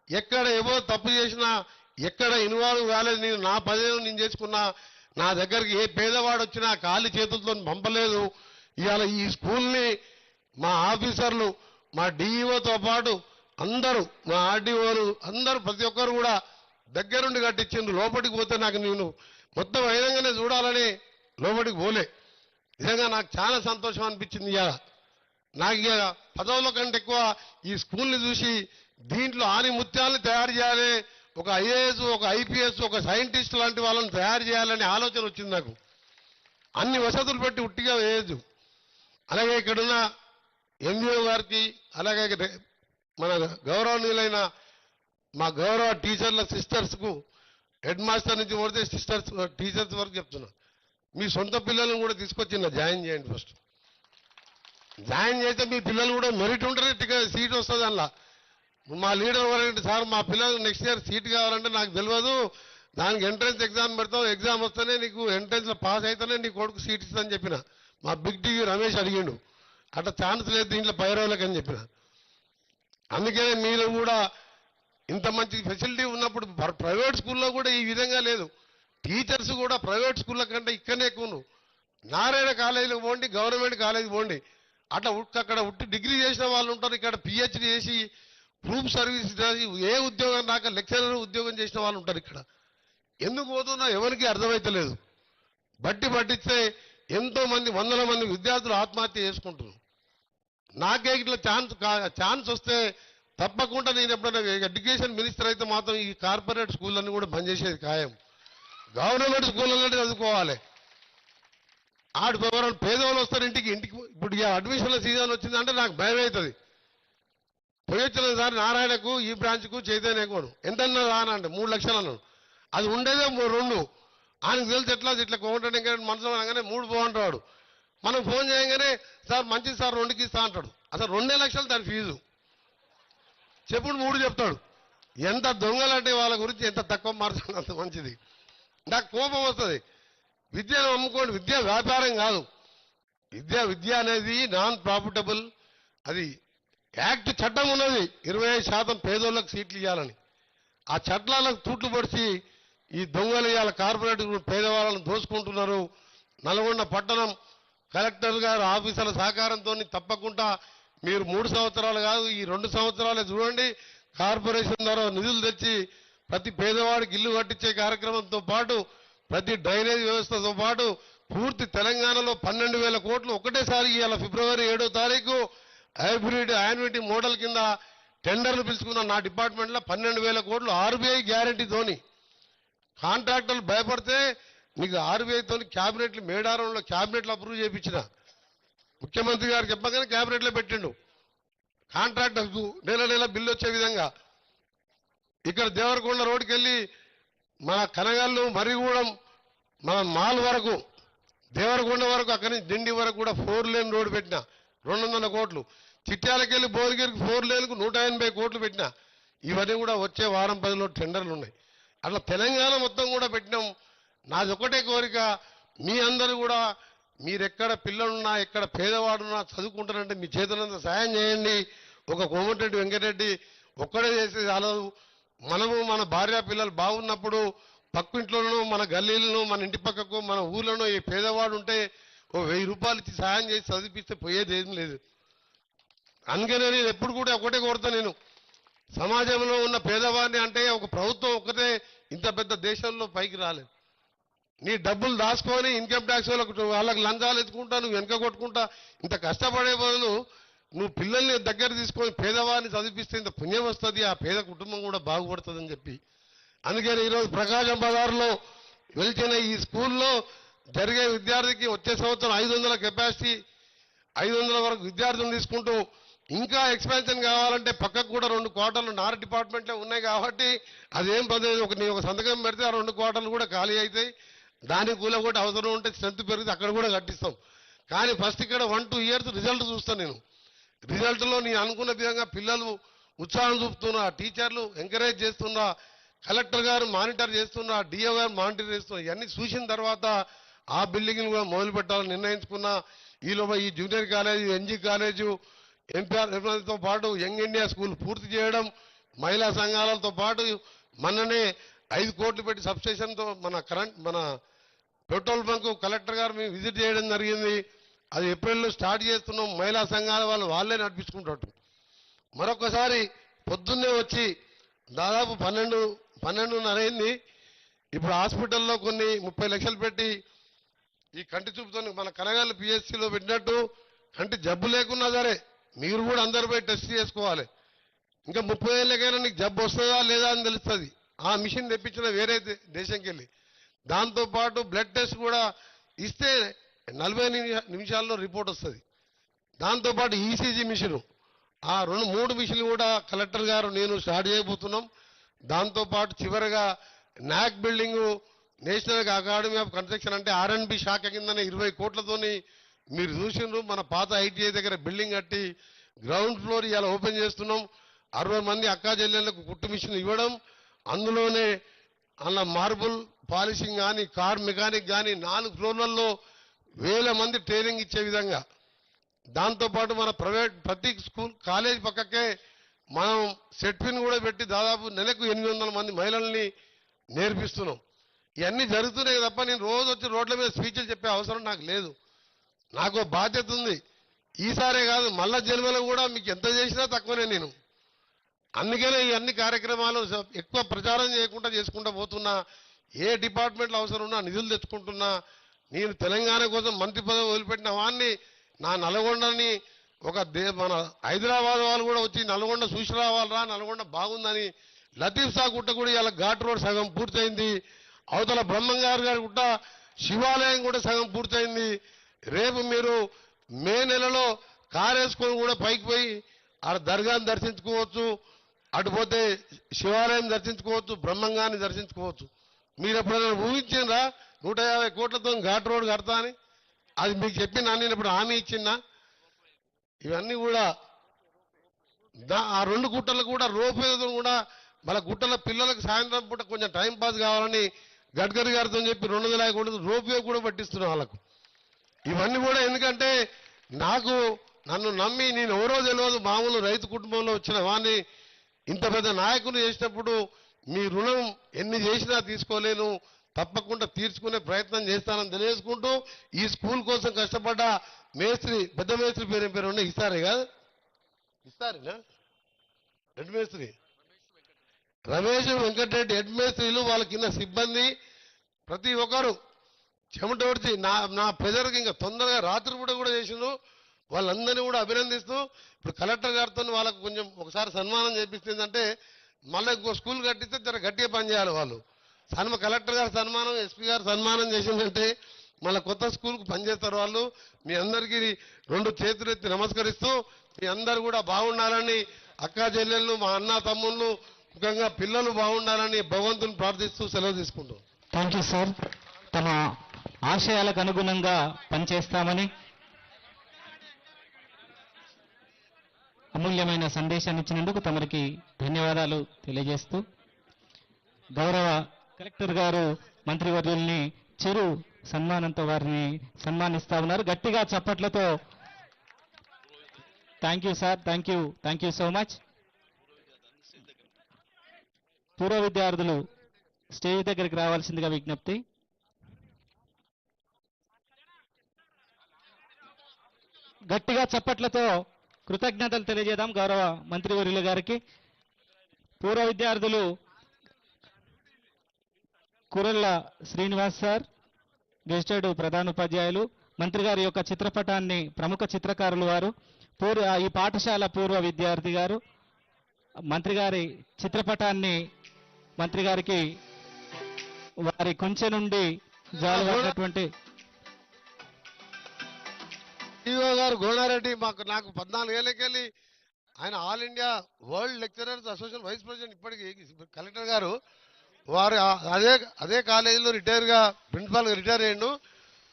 ఎక్కడ ఏవో తప్పు చేసినా ఎక్కడ ఇన్వాల్వ్ కాలేదు. నేను నా పదేళ్ళు నేను చేసుకున్నా. నా దగ్గరికి ఏ పేదవాడు వచ్చినా ఖాళీ చేతులతో పంపలేదు. ఇవాళ ఈ స్కూల్ని మా ఆఫీసర్లు, మా డిఈఓతో పాటు అందరూ, మా ఆర్డీఓలు అందరూ ప్రతి ఒక్కరు కూడా దగ్గరుండి కట్టించిండ్రు. లోపలికి పోతే నాకు నేను మొత్తం వైరంగానే చూడాలని లోపలికి పోలే. నిజంగా నాకు చాలా సంతోషం అనిపించింది. ఇవాళ నాకు ఇక పదవుల కంటే ఎక్కువ ఈ స్కూల్ని చూసి దీంట్లో ఆని ముత్యాలను తయారు చేయాలి, ఒక ఐఏఎస్, ఒక ఐపీఎస్, ఒక సైంటిస్ట్ లాంటి వాళ్ళని తయారు చేయాలనే ఆలోచన వచ్చింది నాకు. అన్ని వసతులు పెట్టి ఉట్టిగా వేయదు. అలాగే ఇక్కడున్న ఎంఈఓ గారికి, అలాగే మన గౌరవనీయులైన మా గౌరవ టీచర్ల సిస్టర్స్కు, హెడ్ మాస్టర్ నుంచి కొడితే సిస్టర్స్ టీచర్స్ వరకు చెప్తున్నా, మీ సొంత పిల్లలను కూడా తీసుకొచ్చి జాయిన్ చేయండి. ఫస్ట్ జాయిన్ చేస్తే మీ పిల్లలు కూడా మెరిట్ ఉంటేనే సీట్ వస్తుంది. అందులో మా లీడర్ ఎవరంటే, సార్ మా పిల్లలు నెక్స్ట్ ఇయర్ సీట్ కావాలంటే నాకు తెలియదు, దానికి ఎంట్రన్స్ ఎగ్జామ్ పెడతావు, ఎగ్జామ్ వస్తేనే నీకు ఎంట్రన్స్లో పాస్ అయితేనే నీ కొడుకు సీట్ ఇస్తుందని చెప్పిన. మా బిగ్ టీవీ రమేష్ అడిగిండు, అట్లా ఛాన్స్ లేదు దీంట్లో పైరవులకు అని చెప్పిన. అందుకనే మీరు కూడా ఇంత మంచి ఫెసిలిటీ ఉన్నప్పుడు ప్రైవేట్ స్కూల్లో కూడా ఈ విధంగా లేదు. టీచర్స్ కూడా ప్రైవేట్ స్కూళ్ళ కంటే ఇక్కడనే ఎక్కువ. నారాయణ కాలేజీలకు పోండి, గవర్నమెంట్ కాలేజీకి పోండి, అట్లా అక్కడ ఉట్టి డిగ్రీ చేసిన వాళ్ళు ఉంటారు. ఇక్కడ పిహెచ్డీ చేసి ప్రూఫ్ సర్వీస్ చేసి ఏ ఉద్యోగం రాక లెక్చరర్ ఉద్యోగం చేసిన వాళ్ళు ఉంటారు. ఇక్కడ ఎందుకు పోతున్నా ఎవరికి అర్థమైతలేదు. బట్టి పట్టిస్తే ఎంతో మంది, వందల మంది విద్యార్థులు ఆత్మహత్య చేసుకుంటున్నారు. నాకే ఇట్లా ఛాన్స్ వస్తే తప్పకుండా నేను ఎప్పుడైనా ఎడ్యుకేషన్ మినిస్టర్ అయితే మాత్రం ఈ కార్పొరేట్ స్కూళ్ళన్నీ కూడా బంద్ చేసేది ఖాయం. గవర్నమెంట్ స్కూళ్ళలో చదువుకోవాలి. ఆడు ఎవరైనా పేదవాళ్ళు వస్తారు ఇంటికి. ఇప్పుడు అడ్మిషన్ల సీజన్ వచ్చిందంటే నాకు భయం అవుతుంది. పోయొచ్చిన సార్ నారాయణకు, ఈ బ్రాంచ్కు, చైతన్యకు ఎంతన్నా రానంటే 3 లక్షలు అన్నాడు. అది ఉండేదే 2. ఆయనకు తెలిసి ఇట్లా కోమంటాడు. ఇంకా మనసులో అనగానే 3 పోంటాడు. మనం ఫోన్ చేయగానే సార్ మంచిది సార్ 2కి ఇస్తా అంటాడు. అసలు 2 లక్షలు దాని ఫీజు. చెప్పుడు 3 చెప్తాడు. ఎంత దొంగలంటే వాళ్ళ గురించి ఎంత తక్కువ మార్చాలి అంత మంచిది. నాకు కోపం వస్తుంది. విద్యను అమ్ముకోండి. విద్య వ్యాపారం కాదు. విద్య అనేది నాన్ ప్రాఫిటబుల్. అది యాక్ట్ చట్టం ఉన్నది 25% పేదోళ్ళకి సీట్లు ఇవ్వాలని. ఆ చట్టాలకు తూట్లు పొడిచి ఈ దొంగలు ఇవాళ కార్పొరేట్ పేదవాళ్ళను దోసుకుంటున్నారు. నల్గొండ పట్టణం కలెక్టర్ గారు ఆఫీసర్ల సహకారంతో తప్పకుండా మీరు 3 సంవత్సరాలు కాదు, ఈ 2 సంవత్సరాలే చూడండి. కార్పొరేషన్ ద్వారా నిధులు తెచ్చి ప్రతి పేదవాడికి ఇల్లు కట్టించే కార్యక్రమంతో పాటు, ప్రతి డ్రైనేజ్ వ్యవస్థతో పాటు పూర్తి తెలంగాణలో 12,000 కోట్లు ఒకటేసారి ఇవాళ ఫిబ్రవరి 7వ తారీఖు హైబ్రిడ్ యాన్యుటీ మోడల్ కింద టెండర్లు పిలుచుకున్న నా డిపార్ట్మెంట్లో 12,000 కోట్లు ఆర్బీఐ గ్యారంటీతోని. కాంట్రాక్టర్లు భయపడితే నీకు ఆర్బీఐతోని క్యాబినెట్లు, మేడారంలో క్యాబినెట్లు అప్రూవ్ చేయించిన ముఖ్యమంత్రి గారు చెప్పగానే క్యాబినెట్లో పెట్టిండు. కాంట్రాక్టర్కు నెల బిల్లు వచ్చే విధంగా. ఇక్కడ దేవరకొండ రోడ్డుకి వెళ్ళి మన కనగల్లు, మరిగూడెం, మన మాల్ వరకు, దేవరకొండ వరకు, అక్కడి నుంచి దిండి వరకు కూడా 4 లేన్ రోడ్డు పెట్టిన 200 కోట్లు. చిట్యాలకెళ్ళి భువనగిరికి 4 లేన్కు 180 కోట్లు పెట్టిన. ఇవన్నీ కూడా వచ్చే వారం 10లో టెండర్లు ఉన్నాయి. అట్లా తెలంగాణ మొత్తం కూడా పెట్టినాం. నాది ఒకటే కోరిక, మీ అందరూ కూడా మీరెక్కడ పిల్లలున్నా, ఎక్కడ పేదవాడున్నా చదువుకుంటారంటే మీ చేతులంతా సాయం చేయండి. ఒక కోమటిరెడ్డి వెంకటరెడ్డి ఒక్కడే చేసేది చాలదు. మనము మన భార్య పిల్లలు బాగున్నప్పుడు పక్కింట్లోనూ, మన గల్లీలను, మన ఇంటి పక్కకు, మన ఊర్లోనూ ఈ పేదవాడు ఉంటే ఓ 1000 రూపాయలు ఇచ్చి సాయం చేసి చదివిస్తే పోయేది ఏం లేదు. అందుకనే నేను ఎప్పుడు కూడా ఒకటే కోరుతా, నేను సమాజంలో ఉన్న పేదవాడిని అంటే ఒక ప్రభుత్వం ఒక్కటే ఇంత పెద్ద దేశంలో పైకి రాలేదు. నీ డబ్బులు దాచుకొని ఇన్కమ్ ట్యాక్స్ వాళ్ళకి లంచాలు ఎత్తుకుంటా, నువ్వు వెనక కొట్టుకుంటా, ఇంత కష్టపడే బదులు నువ్వు పిల్లల్ని దగ్గర తీసుకొని పేదవాడిని చదివిస్తే ఇంత పుణ్యం వస్తుంది, ఆ పేద కుటుంబం కూడా బాగుపడుతుందని చెప్పి. అందుకని ఈరోజు ప్రకాశం బజార్లో వెలిచిన ఈ స్కూల్లో జరిగే విద్యార్థికి వచ్చే సంవత్సరం 500 కెపాసిటీ, 500 వరకు విద్యార్థులను తీసుకుంటూ ఇంకా ఎక్స్పాన్షన్ కావాలంటే పక్కకు కూడా 2 క్వార్టర్లు నార్ డిపార్ట్మెంట్లో ఉన్నాయి కాబట్టి అదేం పద్ధతి. నీ ఒక సంతకం పెడితే ఆ 2 క్వార్టర్లు కూడా ఖాళీ అవుతాయి. దానికి కూడా కూడా అవసరం ఉంటే స్ట్రెంత్ పెరిగితే అక్కడ కూడా కట్టిస్తాం. కానీ ఫస్ట్ ఇక్కడ 1-2 ఇయర్స్ రిజల్ట్ చూస్తాను నేను. రిజల్ట్లో నేను అనుకున్న విధంగా పిల్లలు ఉత్సాహం చూపుతున్నా, టీచర్లు ఎంకరేజ్ చేస్తున్నా, కలెక్టర్ గారు మానిటర్ చేస్తున్నా, డిఓ గారు మానిటర్ చేస్తున్నా. ఇవన్నీ చూసిన తర్వాత ఆ బిల్డింగ్ని కూడా మొదలు పెట్టాలని నిర్ణయించుకున్నా. ఈలోపు ఈ జూనియర్ కాలేజీ, ఎన్జీ కాలేజు, ఎంపీఆర్తో పాటు యంగ్ ఇండియా స్కూల్ పూర్తి చేయడం, మహిళా సంఘాలతో పాటు మొన్ననే 5 కోట్లు పెట్టి సబ్స్టేషన్తో మన పెట్రోల్ బంక్ కలెక్టర్ గారు మేము విజిట్ చేయడం జరిగింది. అది ఏప్రిల్లో స్టార్ట్ చేస్తున్నాం. మహిళా సంఘాల వాళ్ళే నడిపించుకుంటారు. మరొకసారి పొద్దున్నే వచ్చి దాదాపు 12:30 అయింది. ఇప్పుడు హాస్పిటల్లో కొన్ని 30 లక్షలు పెట్టి ఈ కంటి చూపుతో మన కనగాల పిఎస్సిలో పెట్టినట్టు కంటి జబ్బు లేకున్నా సరే మీరు కూడా అందరూ పోయి టెస్ట్ చేసుకోవాలి. ఇంకా 30 ఏళ్ళకైనా నీకు జబ్బు వస్తుందా లేదా అని తెలుస్తుంది. ఆ మిషన్ తెప్పించిన వేరే దేశంకి వెళ్ళి దాంతోపాటు బ్లడ్ టెస్ట్ కూడా ఇస్తే 40 నిమిషాల్లో రిపోర్ట్ వస్తుంది. దాంతోపాటు ఈసీజీ మిషను ఆ 2-3 మిషన్లు కూడా కలెక్టర్ గారు నేను స్టార్ట్ చేయబోతున్నాం. దాంతోపాటు చివరిగా నాక్ building national academy of construction అంటే ఆర్ఎండ్బి శాఖ కిందనే 20 కోట్లతోని మీరు చూసిండ్రు. మన పాత ఐటీఐ దగ్గర బిల్డింగ్ కట్టి గ్రౌండ్ ఫ్లోర్ ఇవాళ ఓపెన్ చేస్తున్నాం. 60 మంది అక్కా చెల్లెళ్లకు కుట్టు మిషన్ ఇవ్వడం, అందులోనే అలా మార్బుల్ పాలిషింగ్ కానీ కార్ మెకానిక్ కానీ 4 ఫ్లోర్లలో 1000 మంది ట్రైనింగ్ ఇచ్చే విధంగా. దాంతోపాటు మన ప్రతి స్కూల్ కాలేజ్ పక్కకే మనం సెట్ఫిన్ కూడా పెట్టి దాదాపు నెలకు 800 మంది మహిళల్ని నేర్పిస్తున్నాం. ఇవన్నీ జరుగుతున్నాయి తప్ప నేను రోజు వచ్చి రోడ్ల మీద స్పీచ్లు చెప్పే అవసరం నాకు లేదు. నాకు బాధ్యత ఉంది. ఈసారే కాదు మళ్ళా జన్మలో కూడా మీకు ఎంత చేసినా తక్కువనే నేను. అందుకనే ఈ అన్ని కార్యక్రమాలు ఎక్కువ ప్రచారం చేయకుండా చేసుకుంటూ పోతున్నా. ఏ డిపార్ట్మెంట్లో అవసరం ఉన్నా నిధులు తెచ్చుకుంటున్నా. నేను తెలంగాణ కోసం మంత్రి పదవి వదిలిపెట్టిన వాడిని నా నల్గొండని మన హైదరాబాద్ వాళ్ళు కూడా వచ్చి నల్గొండ చూసి రావాలరా, నల్గొండ బాగుందని. లతీఫ్ షా గుట్ట కూడా ఇలా ఘాట్ రోడ్ సగం పూర్తయింది. అవతల బ్రహ్మంగారు గారి గుట్ట శివాలయం కూడా సగం పూర్తయింది. రేపు మీరు మే నెలలో కారేసుకొని కూడా పైకి పోయి ఆ దర్గాను దర్శించుకోవచ్చు. అటుపోతే శివాలయం దర్శించుకోవచ్చు, బ్రహ్మంగాన్ని దర్శించుకోవచ్చు. మీరు ఎప్పుడైనా ఊహించిందా 150 కోట్లతో ఘాట్ రోడ్ కడతా అని? అది మీకు చెప్పినా నేను ఇప్పుడు హామీ ఇచ్చిన్నా. ఇవన్నీ కూడా ఆ 2 గుట్టలు కూడా రోపేతో కూడా మన గుట్టల పిల్లలకు సాయంత్రం పూట కొంచెం టైం పాస్ కావాలని గడ్కరీ గారితో చెప్పి 200 కోట్లు రోపే కూడా పట్టిస్తున్నాం వాళ్ళకు. ఇవన్నీ కూడా ఎందుకంటే నన్ను నమ్మి నేను ఎవరో తెలియదు మామూలు రైతు కుటుంబంలో వచ్చిన వాడిని ఇంత పెద్ద నాయకులు చేసినప్పుడు మీ రుణం ఎన్ని చేసినా తీసుకోలేను, తప్పకుండా తీర్చుకునే ప్రయత్నం చేస్తానని తెలియజేసుకుంటూ ఈ స్కూల్ కోసం కష్టపడ్డ మేస్త్రి పెద్ద మేస్త్రి పేరు ఉండే ఇస్తారే కాదు ఇస్తారేనా హెడ్ మేస్త్రి రమేష్ వెంకటరెడ్డి హెడ్ మేస్త్రీలు వాళ్ళ కింద సిబ్బంది ప్రతి ఒక్కరు చెమట ఓడిచి నా ప్రెజర్కి ఇంకా తొందరగా రాత్రిపూట కూడా చేసిండు. వాళ్ళందరినీ కూడా అభినందిస్తూ ఇప్పుడు కలెక్టర్ గారితో వాళ్ళకు కొంచెం ఒకసారి సన్మానం చేపిస్తుందంటే మళ్ళీ ఇంకో స్కూల్ కట్టిస్తే జర గట్టిగా పనిచేయాలి వాళ్ళు. కలెక్టర్ గారు సన్మానం, ఎస్పీ గారు సన్మానం చేసిందంటే మళ్ళీ కొత్త స్కూల్కు పనిచేస్తారు వాళ్ళు. మీ అందరికీ 2 చేతులు ఎత్తి నమస్కరిస్తూ మీ అందరు కూడా బాగుండాలని, అక్కా చెల్లెళ్ళు, మా అన్న తమ్ముళ్ళు, ముఖ్యంగా పిల్లలు బాగుండాలని భగవంతుని ప్రార్థిస్తూ సెలవు తీసుకుంటాం. Thank you sir. తమ ఆశయాలకు అనుగుణంగా పనిచేస్తామని అమూల్యమైన సందేశాన్ని ఇచ్చినందుకు తమరికి ధన్యవాదాలు తెలియజేస్తూ గౌరవ కలెక్టర్ గారు మంత్రివర్యుల్ని చిరు సన్మానంతో వారిని సన్మానిస్తా ఉన్నారు. గట్టిగా చప్పట్లతో thank you sir, thank you so much. పూర్వ విద్యార్థులు స్టేజ్ దగ్గరికి రావాల్సిందిగా విజ్ఞప్తి. గట్టిగా చప్పట్లతో కృతజ్ఞతలు తెలియజేద్దాం గౌరవ మంత్రివర్యుల గారికి. పూర్వ విద్యార్థులు కురళ్ళ శ్రీనివాస్ సార్, గెస్టెడ్ ప్రధానోపాధ్యాయులు, మంత్రి గారి యొక్క చిత్రపటాన్ని ప్రముఖ చిత్రకారులు వారు, ఈ పాఠశాల పూర్వ విద్యార్థి గారు మంత్రి గారి చిత్రపటాన్ని మంత్రి గారికి వారి కొంచె నుండి జాలువారినటువంటి ఈఓ గారు గోడారెడ్డి నాకు 14 ఏళ్ళకెళ్ళి ఆయన all India world lecturers association vice president. ఇప్పటికీ కలెక్టర్ గారు వారు అదే కాలేజీలో రిటైర్గా ప్రిన్సిపాల్గా రిటైర్ అయ్యిండు.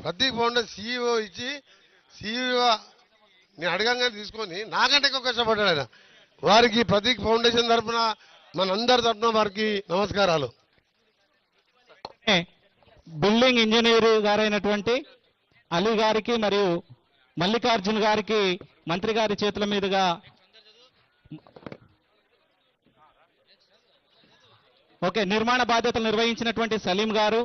ప్రతి ఫౌండర్ సిఇఓ ఇచ్చి సిఇఓ నేను అడగంగానే తీసుకొని నాకంటే ఎక్కువ కష్టపడ్డాడు ఆయన. వారికి ప్రతీక్ ఫౌండేషన్ తరఫున మనందరి తరఫున వారికి నమస్కారాలు. బిల్డింగ్ ఇంజనీర్ గారైనటువంటి అలీ గారికి మరియు మల్లికార్జున్ గారికి మంత్రి గారి చేతుల మీదుగా ఓకే, నిర్మాణ బాధ్యతలు నిర్వహించినటువంటి సలీం గారు,